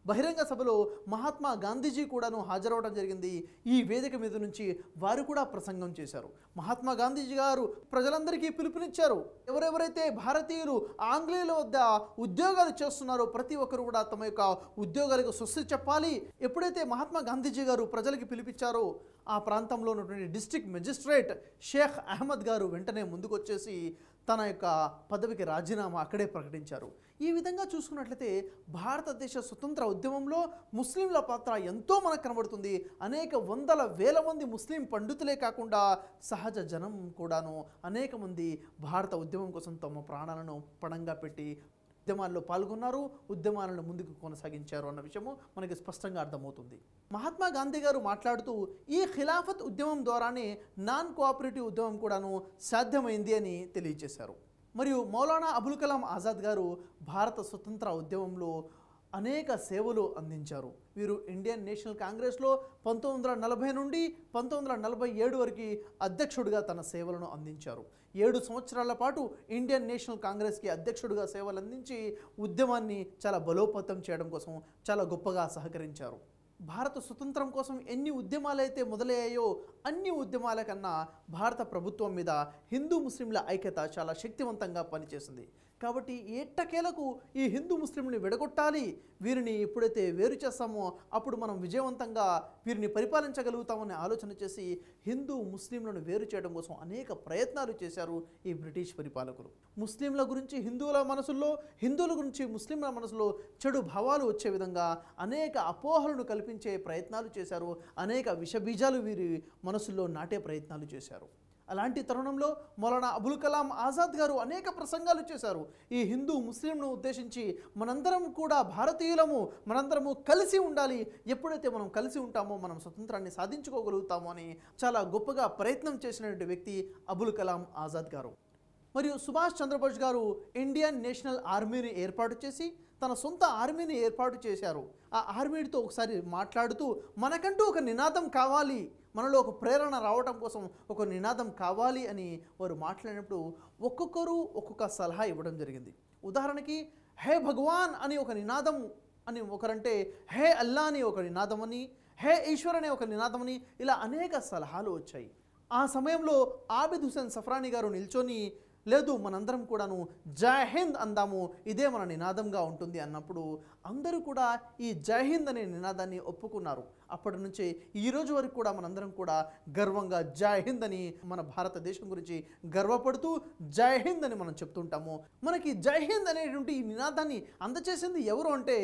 బహిరంగ సభలో మహాత్మా గాంధీజీ కూడాను హాజరవడం జరిగింది. ఈ వేదిక మీద నుంచి వారు కూడా ప్రసంగం చేశారు. మహాత్మా గాంధీజీ గారు ప్రజలందరికీ పిలుపునిచ్చారు. ఎవరెవరైతే భారతీయులు ఆంగ్లేయుల వద్ద ఉద్యోగాలు చేస్తున్నారో ప్రతి ఒక్కరు కూడా తమ యొక్క ఉద్యోగాలకు స్వస్తి చెప్పాలి. ఎప్పుడైతే మహాత్మా గాంధీజీ గారు ప్రజలకి పిలిపించారో ఆ ప్రాంతంలో ఉన్నటువంటి డిస్ట్రిక్ట్ మెజిస్ట్రేట్ షేక్ అహ్మద్ గారు వెంటనే ముందుకు వచ్చేసి తన యొక్క పదవికి రాజీనామా అక్కడే ప్రకటించారు. ఈ విధంగా చూసుకున్నట్లయితే భారతదేశ స్వతంత్ర ఉద్యమంలో ముస్లింల పాత్ర ఎంతో మనకు కనబడుతుంది. అనేక వందల వేల మంది ముస్లిం పండితులే కాకుండా సహజ జనం కూడాను అనేక మంది భారత ఉద్యమం కోసం తమ ప్రాణాలను పణంగా పెట్టి ఉద్యమాల్లో పాల్గొన్నారు, ఉద్యమాలను ముందుకు కొనసాగించారు అన్న విషయము మనకి స్పష్టంగా అర్థమవుతుంది. మహాత్మా గాంధీ గారు మాట్లాడుతూ ఈ ఖిలాఫత్ ఉద్యమం ద్వారానే నాన్ కోఆపరేటివ్ ఉద్యమం కూడాను సాధ్యమైంది అని తెలియజేశారు. మరియు మౌలానా అబుల్ కలాం ఆజాద్ గారు భారత స్వతంత్ర ఉద్యమంలో అనేక సేవలు అందించారు. వీరు ఇండియన్ నేషనల్ కాంగ్రెస్లో 1940 నుండి 1947 వరకు అధ్యక్షుడిగా తన సేవలను అందించారు. 7 సంవత్సరాల పాటు ఇండియన్ నేషనల్ కాంగ్రెస్కి అధ్యక్షుడిగా సేవలు అందించి ఉద్యమాన్ని చాలా బలోపేతం చేయడం కోసం చాలా గొప్పగా సహకరించారు. భారత స్వతంత్రం కోసం ఎన్ని ఉద్యమాలైతే మొదలయ్యాయో అన్ని ఉద్యమాల కన్నా భారత ప్రభుత్వం మీద హిందూ ముస్లింల ఐక్యత చాలా శక్తివంతంగా పనిచేసింది. కాబట్టి ఎట్టకేలకు ఈ హిందూ ముస్లింని విడగొట్టాలి, వీరిని ఎప్పుడైతే వేరు చేస్తామో అప్పుడు మనం విజయవంతంగా వీరిని పరిపాలించగలుగుతామని ఆలోచన చేసి హిందూ ముస్లింలను వేరు చేయడం కోసం అనేక ప్రయత్నాలు చేశారు ఈ బ్రిటిష్ పరిపాలకులు. ముస్లింల గురించి హిందువుల మనసుల్లో, హిందువుల గురించి ముస్లింల మనసులో చెడు భావాలు వచ్చే విధంగా అనేక అపోహలను కల్పించే ప్రయత్నాలు చేశారు. అనేక విషబీజాలు వీరి మనసుల్లో నాటే ప్రయత్నాలు చేశారు. అలాంటి తరుణంలో మౌలానా అబుల్ కలాం ఆజాద్ గారు అనేక ప్రసంగాలు చేశారు. ఈ హిందూ ముస్లింను ఉద్దేశించి మనందరం కూడా భారతీయులము, మనందరము కలిసి ఉండాలి, ఎప్పుడైతే మనం కలిసి ఉంటామో మనం స్వతంత్రాన్ని సాధించుకోగలుగుతామో అని చాలా గొప్పగా ప్రయత్నం చేసినటువంటి వ్యక్తి అబుల్ కలాం ఆజాద్ గారు. మరియు సుభాష్ చంద్రబోస్ గారు ఇండియన్ నేషనల్ ఆర్మీని ఏర్పాటు చేసి తన సొంత ఆర్మీని ఏర్పాటు చేశారు. ఆ ఆర్మీతో ఒకసారి మాట్లాడుతూ మనకంటూ ఒక నినాదం కావాలి, మనలో ఒక ప్రేరణ రావటం కోసం ఒక నినాదం కావాలి అని వారు మాట్లాడినప్పుడు ఒక్కొక్కరు ఒక్కొక్క సలహా ఇవ్వడం జరిగింది. ఉదాహరణకి హే భగవాన్ అని ఒక నినాదం అని ఒకరంటే, హే అల్లా అని ఒక నినాదం అని, హే ఈశ్వర్ అనే ఒక నినాదం అని, ఇలా అనేక సలహాలు వచ్చాయి. ఆ సమయంలో ఆబిద్ హుసేన్ సఫ్రానీ గారు నిల్చొని లేదు మనందరం కూడాను జై హింద్ అందాము, ఇదే మన నినాదంగా ఉంటుంది అన్నప్పుడు అందరూ కూడా ఈ జై హింద్ అనే నినాదాన్ని ఒప్పుకున్నారు. అప్పటి నుంచి ఈ రోజు వరకు కూడా మనందరం కూడా గర్వంగా జై హింద్ అని మన భారతదేశం గురించి గర్వపడుతూ జై హింద్ అని మనం చెప్తుంటాము. మనకి జై హింద్ అనేటువంటి ఈ నినాదాన్ని అందచేసింది ఎవరు అంటే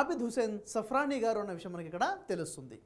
ఆబిద్ హుసేన్ సఫ్రానీ గారు అన్న విషయం మనకి ఇక్కడ తెలుస్తుంది.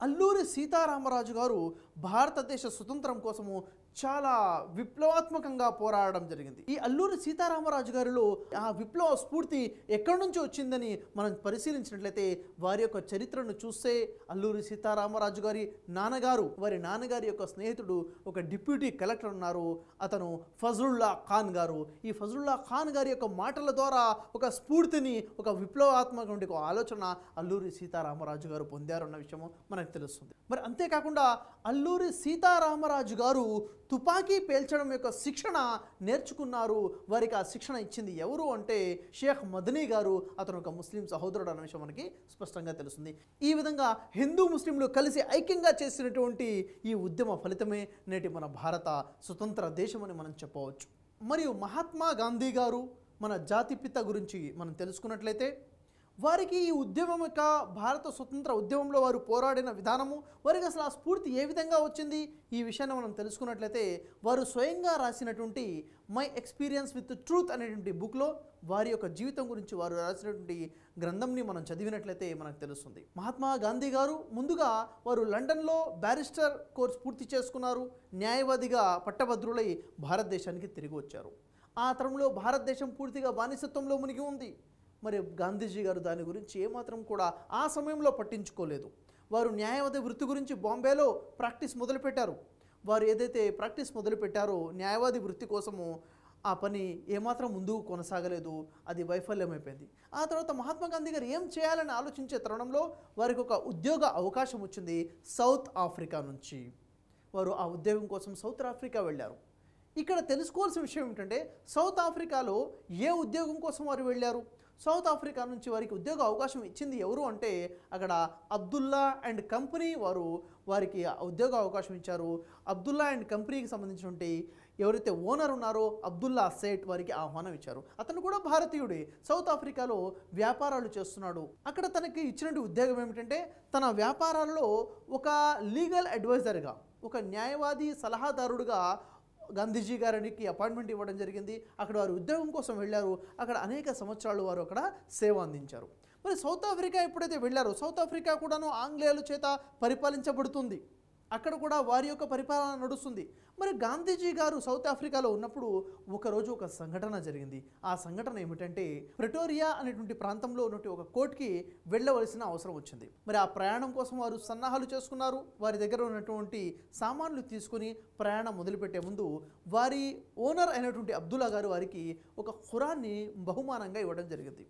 అల్లూరి సీతారామరాజు గారు భారతదేశ స్వతంత్రం కోసము చాలా విప్లవాత్మకంగా పోరాడడం జరిగింది. ఈ అల్లూరి సీతారామరాజు గారిలో ఆ విప్లవ స్ఫూర్తి ఎక్కడి నుంచి వచ్చిందని మనం పరిశీలించినట్లయితే వారి యొక్క చరిత్రను చూస్తే అల్లూరి సీతారామరాజు గారి నాన్నగారు, వారి నాన్నగారి యొక్క స్నేహితుడు ఒక డిప్యూటీ కలెక్టర్ ఉన్నారు, అతను ఫజ్లుల్లా ఖాన్ గారు. ఈ ఫజ్లుల్లా ఖాన్ గారి యొక్క మాటల ద్వారా ఒక స్ఫూర్తిని, ఒక విప్లవాత్మక ఆలోచన అల్లూరి సీతారామరాజు గారు పొందారు అన్న విషయము మనకు తెలుస్తుంది. మరి అంతేకాకుండా అల్లూరి సీతారామరాజు గారు తుపాకీ పేల్చడం యొక్క శిక్షణ నేర్చుకున్నారు. వారికి ఆ శిక్షణ ఇచ్చింది ఎవరు అంటే షేక్ మదనీ గారు. అతను ఒక ముస్లిం సహోదరుడు అన్న విషయం మనకి స్పష్టంగా తెలుస్తుంది. ఈ విధంగా హిందూ ముస్లింలు కలిసి ఐక్యంగా చేసినటువంటి ఈ ఉద్యమ ఫలితమే నేటి మన భారత స్వతంత్ర దేశం అని మనం చెప్పవచ్చు. మరియు మహాత్మా గాంధీ గారు మన జాతిపిత గురించి మనం తెలుసుకున్నట్లయితే వారికి ఈ ఉద్యమం యొక్క భారత స్వతంత్ర ఉద్యమంలో వారు పోరాడిన విధానము, వారికి అసలు ఆ స్ఫూర్తి ఏ విధంగా వచ్చింది ఈ విషయాన్ని మనం తెలుసుకున్నట్లయితే వారు స్వయంగా రాసినటువంటి మై ఎక్స్పీరియన్స్ విత్ ట్రూత్ అనేటువంటి బుక్లో వారి యొక్క జీవితం గురించి వారు రాసినటువంటి గ్రంథంని మనం చదివినట్లయితే మనకు తెలుస్తుంది. మహాత్మా గాంధీ గారు ముందుగా వారు లండన్లో బ్యారిస్టర్ కోర్స్ పూర్తి చేసుకున్నారు. న్యాయవాదిగా పట్టభద్రులై భారతదేశానికి తిరిగి వచ్చారు. ఆ తరంలో భారతదేశం పూర్తిగా బానిసత్వంలో మునిగి ఉంది. మరి గాంధీజీ గారు దాని గురించి ఏమాత్రం కూడా ఆ సమయంలో పట్టించుకోలేదు. వారు న్యాయవాది వృత్తి గురించి బాంబేలో ప్రాక్టీస్ మొదలుపెట్టారు. వారు ఏదైతే ప్రాక్టీస్ మొదలుపెట్టారో న్యాయవాది వృత్తి కోసము ఆ పని ఏమాత్రం ముందుకు కొనసాగలేదు, అది వైఫల్యమైపోయింది. ఆ తర్వాత మహాత్మా గాంధీ గారు ఏం చేయాలని ఆలోచించే తరుణంలో వారికి ఒక ఉద్యోగ అవకాశం వచ్చింది సౌత్ ఆఫ్రికా నుంచి. వారు ఆ ఉద్యోగం కోసం సౌత్ ఆఫ్రికా వెళ్ళారు. ఇక్కడ తెలుసుకోవాల్సిన విషయం ఏమిటంటే సౌత్ ఆఫ్రికాలో ఏ ఉద్యోగం కోసం వారు వెళ్ళారు? సౌత్ ఆఫ్రికా నుంచి వారికి ఉద్యోగ అవకాశం ఇచ్చింది ఎవరు అంటే అక్కడ అబ్దుల్లా అండ్ కంపెనీ వారికి ఉద్యోగ అవకాశం ఇచ్చారు. అబ్దుల్లా అండ్ కంపెనీకి సంబంధించినటువంటి ఎవరైతే ఓనర్ ఉన్నారో అబ్దుల్లా సేట్ వారికి ఆహ్వానం ఇచ్చారు. అతను కూడా భారతీయుడే, సౌత్ ఆఫ్రికాలో వ్యాపారాలు చేస్తున్నాడు. అక్కడ తనకి ఇచ్చినటువంటి ఉద్యోగం ఏమిటంటే తన వ్యాపారాల్లో ఒక లీగల్ అడ్వైజర్గా, ఒక న్యాయవాది సలహాదారుడుగా గాంధీజీ గారికి అపాయింట్మెంట్ ఇవ్వడం జరిగింది. అక్కడ వారు ఉద్యోగం కోసం వెళ్ళారు. అక్కడ అనేక సంవత్సరాలు వారు అక్కడ సేవ అందించారు. మరి సౌత్ ఆఫ్రికా ఎప్పుడైతే వెళ్ళారో సౌత్ ఆఫ్రికా కూడాను ఆంగ్లేయుల చేత పరిపాలించబడుతుంది. అక్కడ కూడా వారి యొక్క పరిపాలన నడుస్తుంది. మరి గాంధీజీ గారు సౌత్ ఆఫ్రికాలో ఉన్నప్పుడు ఒకరోజు ఒక సంఘటన జరిగింది. ఆ సంఘటన ఏమిటంటే ప్రిటోరియా అనేటువంటి ప్రాంతంలో ఉన్నటువంటి ఒక కోర్టుకి వెళ్ళవలసిన అవసరం వచ్చింది. మరి ఆ ప్రయాణం కోసం వారు సన్నాహాలు చేసుకున్నారు. వారి దగ్గర ఉన్నటువంటి సామాన్లు తీసుకుని ప్రయాణం మొదలుపెట్టే ముందు వారి ఓనర్ అయినటువంటి అబ్దుల్లా గారు వారికి ఒక ఖురాన్ని బహుమానంగా ఇవ్వడం జరిగింది.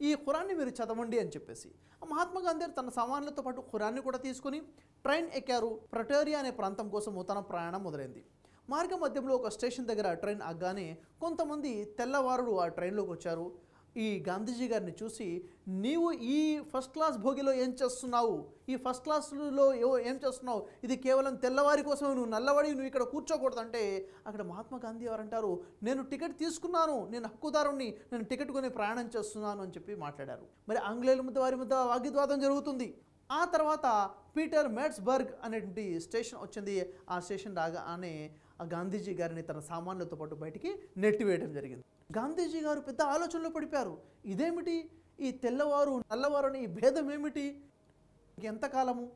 ఈ ఖురాన్ని మీరు చదవండి అని చెప్పేసి మహాత్మా గాంధీ తన సామాన్లతో పాటు ఖురాన్ని కూడా తీసుకుని ట్రైన్ ఎక్కారు. ప్రిటోరియా అనే ప్రాంతం కోసం తన ప్రయాణం మొదలైంది. మార్గ మధ్యంలో ఒక స్టేషన్ దగ్గర ట్రైన్ ఆగ్గానే కొంతమంది తెల్లవారులు ఆ ట్రైన్లోకి వచ్చారు. ఈ గాంధీజీ గారిని చూసి నీవు ఈ ఫస్ట్ క్లాస్ భోగిలో ఏం చేస్తున్నావు, ఈ ఫస్ట్ క్లాస్లో ఏం చేస్తున్నావు, ఇది కేవలం తెల్లవారి కోసం, నువ్వు నల్లవాడి నువ్వు ఇక్కడ కూర్చోకూడదంటే అక్కడ మహాత్మా గాంధీ వారు అంటారు నేను టికెట్ తీసుకున్నాను, నేను హక్కుదారుణ్ణి, నేను టికెట్ కొని ప్రయాణం చేస్తున్నాను అని చెప్పి మాట్లాడారు. మరి ఆంగ్లేయుల వారి మధ్య వాగ్వివాదం జరుగుతుంది. ఆ తర్వాత పీటర్ మేట్స్బర్గ్ అనేటువంటి స్టేషన్ వచ్చింది. ఆ స్టేషన్ రాగానే ఆ గాంధీజీ గారిని తన సామాన్లతో పాటు బయటికి నెట్టివేయడం జరిగింది. గాంధీజీ గారు పెద్ద ఆలోచనలో పడిపోయారు. ఇదేమిటి, ఈ తెల్లవారు నల్లవారు అని ఈ భేదం ఏమిటి, ఎంతకాలము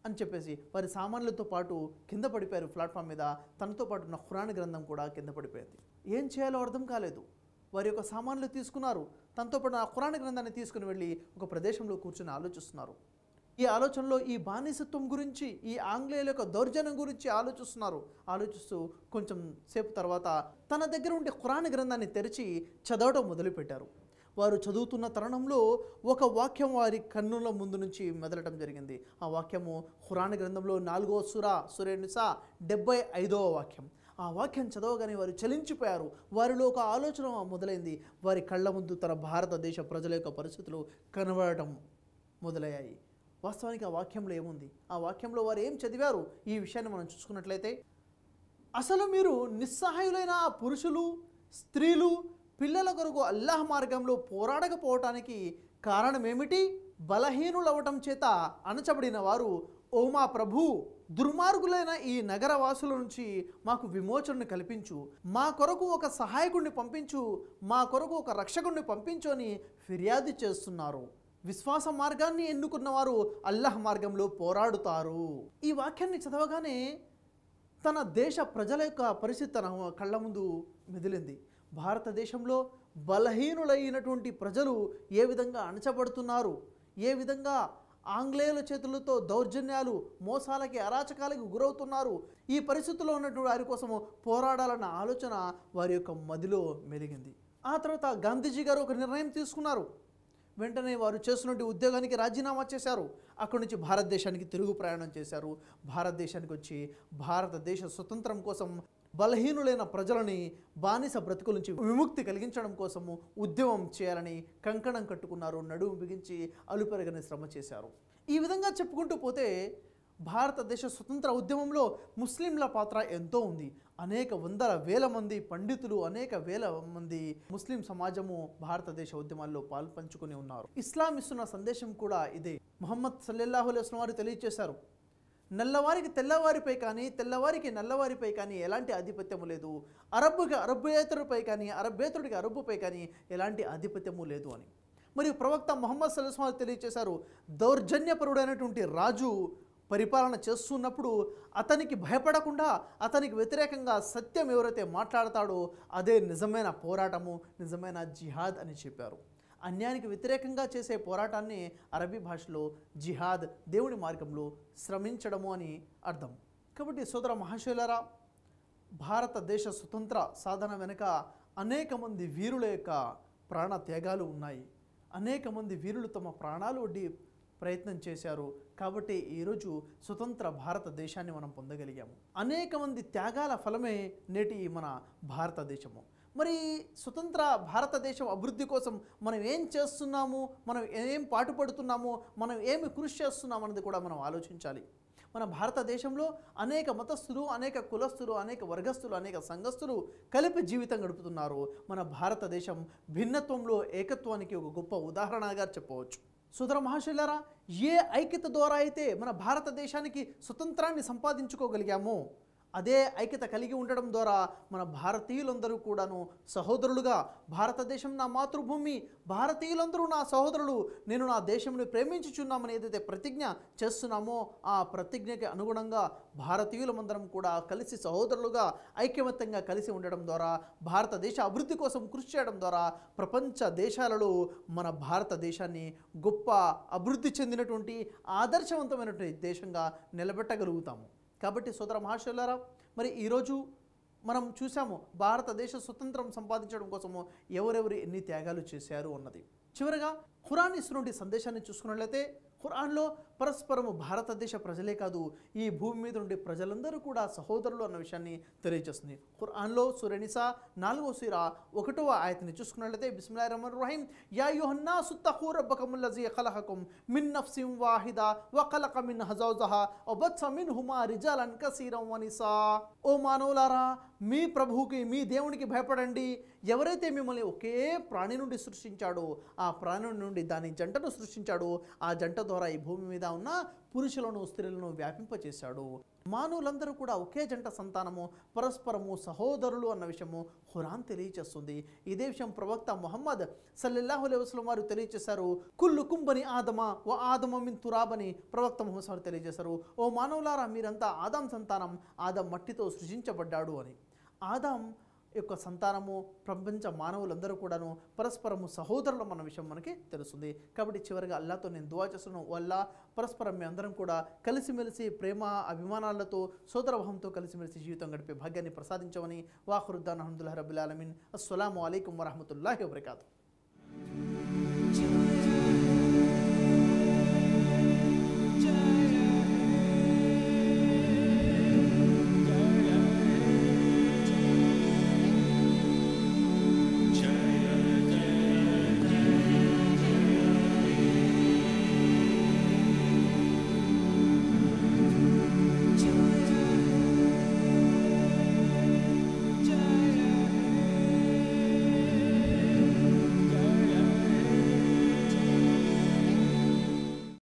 అని చెప్పేసి వారి సామాన్లతో పాటు కింద పడిపోయారు ప్లాట్ఫామ్ మీద. తనతో పాటు ఉన్న ఖురాన్ గ్రంథం కూడా కింద పడిపోయింది. ఏం చేయాలో అర్థం కాలేదు. వారి యొక్క సామాన్లు తీసుకున్నారు. తనతో పాటు ఆ ఖురాన్ గ్రంథాన్ని తీసుకుని వెళ్ళి ఒక ప్రదేశంలో కూర్చొని ఆలోచిస్తున్నారు. ఈ ఆలోచనలో ఈ బానిసత్వం గురించి, ఈ ఆంగ్లేయుల యొక్క దౌర్జన్యం గురించి ఆలోచిస్తూ కొంచెం సేపు తర్వాత తన దగ్గర ఉండే ఖురాన్ గ్రంథాన్ని తెరిచి చదవడం మొదలుపెట్టారు. వారు చదువుతున్న తరుణంలో ఒక వాక్యం వారి కన్నుల ముందు నుంచి మెదలటం జరిగింది. ఆ వాక్యము ఖురాన్ గ్రంథంలో 4వ సూరా నిసా 75వ వాక్యం. ఆ వాక్యం చదవగానే వారు చలించిపోయారు. వారిలో ఒక ఆలోచన మొదలైంది. వారి కళ్ళ ముందు తన భారతదేశ ప్రజల యొక్క పరిస్థితులు కనబడటం మొదలయ్యాయి. వాస్తవానికి ఆ వాక్యంలో ఏముంది, ఆ వాక్యంలో వారు ఏం చదివారు, ఈ విషయాన్ని మనం చూసుకున్నట్లయితే అసలు మీరు నిస్సహాయులైన ఆ పురుషులు, స్త్రీలు, పిల్లల కొరకు అల్లాహ్ మార్గంలో పోరాడకపోవటానికి కారణం ఏమిటి? బలహీనులవటం చేత అణచబడిన వారు ఓ మా ప్రభు, దుర్మార్గులైన ఈ నగరవాసుల నుంచి మాకు విమోచనను కల్పించు, మా కొరకు ఒక సహాయకుడిని పంపించు, మా కొరకు ఒక రక్షకుడిని పంపించు అని ఫిర్యాదు చేస్తున్నారు. విశ్వాస మార్గాన్ని ఎన్నుకున్నవారు అల్లాహ్ మార్గంలో పోరాడుతారు. ఈ వాక్యాన్ని చదవగానే తన దేశ ప్రజల యొక్క పరిస్థితి తన కళ్ళ ముందు మెదిలింది. భారతదేశంలో బలహీనులైనటువంటి ప్రజలు ఏ విధంగా అణచబడుతున్నారు, ఏ విధంగా ఆంగ్లేయుల చేతులతో దౌర్జన్యాలు, మోసాలకి, అరాచకాలకి గురవుతున్నారు. ఈ పరిస్థితుల్లో ఉన్నటువంటి వారి కోసము పోరాడాలన్న ఆలోచన వారి యొక్క మదిలో మెలిగింది. ఆ తర్వాత గాంధీజీ గారు ఒక నిర్ణయం తీసుకున్నారు. వెంటనే వారు చేస్తున్నటువంటి ఉద్యోగానికి రాజీనామా చేశారు. అక్కడి నుంచి భారతదేశానికి తిరుగు ప్రయాణం చేశారు. భారతదేశానికి వచ్చి భారతదేశ స్వతంత్రం కోసం బలహీనులైన ప్రజలని బానిస బ్రతుకుల నుంచి విముక్తి కలిగించడం కోసము ఉద్యమం చేయాలని కంకణం కట్టుకున్నారు. నడుము బిగించి అలుపెరగని శ్రమ చేశారు. ఈ విధంగా చెప్పుకుంటూ పోతే భారతదేశ స్వతంత్ర ఉద్యమంలో ముస్లింల పాత్ర ఎంతో ఉంది. అనేక వందల వేల మంది పండితులు, అనేక వేల మంది ముస్లిం సమాజము భారతదేశ ఉద్యమాల్లో పాల్పంచుకుని ఉన్నారు. ఇస్లాం ఇస్తున్న సందేశం కూడా ఇదే. ముహమ్మద్ సల్లల్లాహు అలైహి వసల్లం వారు తెలియజేశారు, నల్లవారికి తెల్లవారిపై కానీ, తెల్లవారికి నల్లవారిపై కానీ ఎలాంటి ఆధిపత్యము లేదు. అరబ్బుకి అరబ్బేతరుపై కానీ, అరబ్బేతరుడికి అరబ్బుపై కానీ ఎలాంటి ఆధిపత్యము లేదు అని. మరియు ప్రవక్త ముహమ్మద్ సల్లల్లాహు అలైహి వసల్లం వారు తెలియజేశారు, దౌర్జన్యపరుడైనటువంటి రాజు పరిపాలన చేస్తున్నప్పుడు అతనికి భయపడకుండా, అతనికి వ్యతిరేకంగా సత్యం ఎవరైతే మాట్లాడతాడో అదే నిజమైన పోరాటము, నిజమైన జిహాద్ అని చెప్పారు. అన్యాయానికి వ్యతిరేకంగా చేసే పోరాటాన్ని అరబీ భాషలో జిహాద్, దేవుని మార్గంలో శ్రమించడము అని అర్థం. కాబట్టి సోదర మహాశయులారా, భారతదేశ స్వతంత్ర సాధన వెనుక అనేక మంది వీరుల యొక్క ప్రాణ త్యాగాలు ఉన్నాయి. అనేక మంది వీరులు తమ ప్రాణాలు ఒడ్డి ప్రయత్నం చేశారు. కాబట్టి ఈరోజు స్వతంత్ర భారతదేశాన్ని మనం పొందగలిగాము. అనేక మంది త్యాగాల ఫలమే నేటి మన భారతదేశము. మరి స్వతంత్ర భారతదేశం అభివృద్ధి కోసం మనం ఏం చేస్తున్నాము, మనం ఏం పాటుపడుతున్నాము, మనం ఏమి కృషి చేస్తున్నాము అన్నది కూడా మనం ఆలోచించాలి. మన భారతదేశంలో అనేక మతస్థులు, అనేక కులస్థులు, అనేక వర్గస్థులు, అనేక సంఘస్థులు కలిపి జీవితం గడుపుతున్నారు. మన భారతదేశం భిన్నత్వంలో ఏకత్వానికి ఒక గొప్ప ఉదాహరణగా చెప్పవచ్చు. సోదర మహాశయులారా, ఏ ఐక్యత ద్వారా అయితే మన భారతదేశానికి స్వతంత్రాన్ని సంపాదించుకోగలిగామో అదే ఐక్యత కలిగి ఉండడం ద్వారా మన భారతీయులందరూ కూడాను సహోదరులుగా, భారతదేశం నా మాతృభూమి, భారతీయులందరూ నా సహోదరులు, నేను నా దేశంని ప్రేమించుచున్నామని ఏదైతే ప్రతిజ్ఞ చేస్తున్నామో ఆ ప్రతిజ్ఞకి అనుగుణంగా భారతీయులమందరం కూడా కలిసి సహోదరులుగా ఐక్యమత్యంగా కలిసి ఉండడం ద్వారా, భారతదేశ అభివృద్ధి కోసం కృషి చేయడం ద్వారా ప్రపంచ దేశాలలో మన భారతదేశాన్ని గొప్ప అభివృద్ధి చెందినటువంటి ఆదర్శవంతమైనటువంటి దేశంగా నిలబెట్టగలుగుతాము. కాబట్టి సోదర మహాశయులారా, మరి ఈరోజు మనం చూసాము భారతదేశ స్వతంత్రం సంపాదించడం కోసము ఎవరెవరు ఎన్ని త్యాగాలు చేశారు అన్నది. చివరగా ఖురాన్ ఇస్తున్న సందేశాన్ని చూసుకున్నట్లయితే ఖురాన్లో పరస్పరము భారతదేశ ప్రజలే కాదు, ఈ భూమి మీద ఉండే ప్రజలందరూ కూడా సహోదరులు అన్న విషయాన్ని తెలియజేస్తుంది. ఖురాన్లో సూరా నిసా 4వ సూరా 1వ ఆయతని చూసుకున్నట్లయితే బిస్మిల్లాహిర్ రహ్మానిర్ రహీం యా అయ్యుహన్నాసు తఖూ రబ్బకముల్ లజీ ఖలఖకుమ్ మిన్ నఫ్సిన్ వాహిదా వ ఖలఖ మిన్హా జౌజహా వ బత్స మిన్హుమా రిజాలన్ కసీరం వ నిసా. ఓ మానవులారా, మీ ప్రభువుకి, మీ దేవునికి భయపడండి. ఎవరైతే మిమ్మల్ని ఒకే ప్రాణి నుండి సృష్టించాడో ఆ ప్రాణి నుండి దాని జంటను సృష్టించాడో ఆ జంట ద్వారా ఈ భూమి మీద ఉన్న పురుషులను స్త్రీలను వ్యాపింపచేశాడు. మానవులందరూ కూడా ఒకే జంట సంతానము, పరస్పరము సహోదరులు అన్న విషయము ఖురాన్ తెలియజేస్తుంది. ఇదే విషయం ప్రవక్త ముహమ్మద్ సల్లల్లాహు అలైహి వసల్లం వారు తెలియజేశారు. కుల్లుకుం బని ఆదమ వ ఆదమ మిన్ తురాబని ప్రవక్త ముహమ్మద్ వారు తెలియజేశారు. ఓ మానవులారా, మీరంతా ఆదాం సంతానం, ఆదం మట్టితో సృజించబడ్డాడు అని. ఆదాం యొక్క సంతానము, ప్రపంచ మానవులందరూ కూడాను పరస్పరము సహోదరులు అన్న విషయం మనకి తెలుస్తుంది. కాబట్టి చివరిగా అల్లాతో నేను దువా చేస్తున్నాను, వల్ల పరస్పరం మీ అందరం కూడా కలిసిమెలిసి ప్రేమ అభిమానాలతో సోదరభావంతో కలిసిమెలిసి జీవితం గడిపే భాగ్యాన్ని ప్రసాదించమని వాఖురుద్దాన్ అల్హమ్దులిల్లాహి రబ్బిల్ ఆలమీన్. అస్సలాము అలైకుం వరహ్మతుల్లాహి వబరకాతుహు.